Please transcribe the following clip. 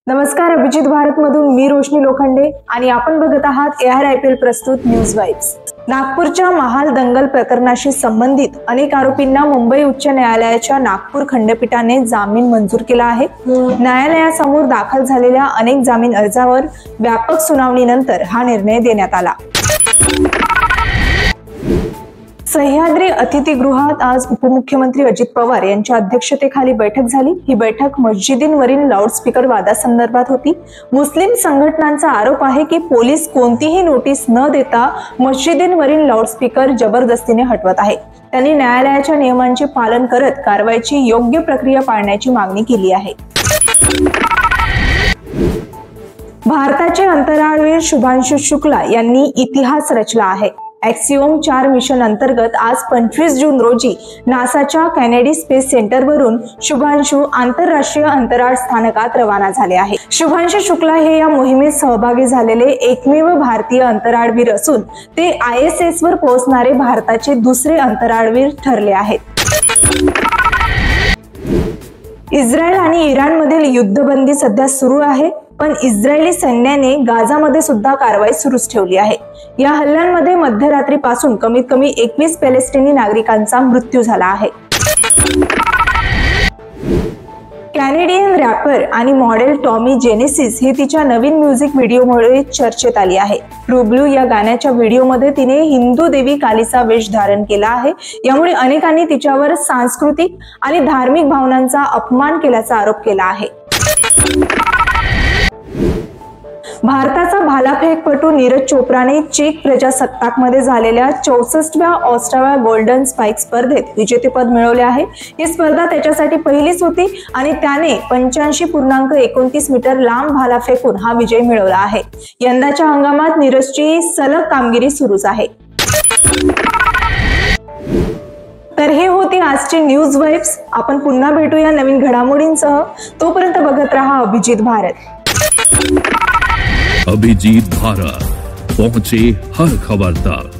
नमस्कार, अभिजित भारत मधून मी रोशनी लोखंडे आणि आपण बघत आहात ARIPL प्रस्तुत न्यूज वाइब्स। नागपूरच्या महाल दंगल प्रकरणाशी संबंधित अनेक आरोपींना मुंबई उच्च न्यायालयाच्या नागपूर खंडपीठाने जामीन मंजूर केला आहे। न्यायालयासमोर दाखल झालेल्या अनेक जामीन अर्जावर व्यापक सुनावणीनंतर हा निर्णय देण्यात आला। सह्याद्री अतिथीगृहात आज उपमुख्यमंत्री अजित पवार यांच्या अध्यक्षतेखाली बैठक झाली। ही बैठक मस्जिदींवरील लाऊडस्पीकर वादासंदर्भात होती। मुस्लिम संघटनांचा आरोप आहे की पोलीस कोणतीही नोटीस न देता मस्जिदींवरील लाऊडस्पीकर जबरदस्तीने हटवत आहे। त्यांनी न्यायालयाच्या नियमांचे पालन करत कारवाईची योग्य प्रक्रिया पाळण्याची मागणी केली आहे। भारताचे अंतराळवीर शुभांशु शुक्ला यांनी इतिहास रचला आहे। एक्सिओम 4 मिशन अंतर्गत आज 25 जून रोजी नासाच्या केनेडी स्पेस सेंटरवरून शुभांशु आंतरराष्ट्रीय अंतराळ स्थानकात रवाना झाले आहे। शुभांशु शुक्ला हे या मोहिमेत सहभागी झालेले एकमेव भारतीय अंतराळवीर असून ते ISS वर पोहोचणारे भारताचे दुसरे अंतराळवीर ठरले आहेत। इस्रायल आणि इराणमधील युद्धबंदी सध्या सुरू आहे, पण इस्रायली सैन्याने गाझामध्ये सुद्धा कारवाई सुरूच ठेवली आहे। या हल्ल्यांमध्ये मध्यरात्रीपासून कमीत कमी 21 पॅलेस्टिनी नागरिकांचा मृत्यू झाला आहे। कॅनेडियन रॅपर आणि मॉडेल टॉमी जेनेसिस ही तिच्या नवीन म्युझिक व्हिडिओमुळे चर्चेत आली आहे। ट्रू ब्लू या गाण्याच्या व्हिडिओमध्ये तिने हिंदू देवी कालीचा वेश धारण केला आहे। यामुळे अनेकांनी तिच्यावर सांस्कृतिक आणि धार्मिक भावनांचा अपमान केल्याचा आरोप केला आहे। भारताचा भालाफेकपटू नीरज चोप्राने चेक प्रजासत्ताकमध्ये झालेल्या 64व्या ऑस्ट्रेलिया गोल्डन स्पाइक स्पर्धेत विजेतेपद मिळवले आहे। ही स्पर्धा त्याच्यासाठी पहिलीच होती आणि त्याने 85.29 मीटर लांब भाला फेकून हा विजय मिळवला आहे। यंदाच्या हंगामात नीरजची सलग कामगिरी सुरूच आहे। तर हे होते आजचे न्यूज वाइब्स। आपण पुन्हा भेटूया नवीन घडामोडींसह। तोपर्यंत बघत रहा अभिजित भारत। अभिजीत भारत, पहुंचे हर खबर तक।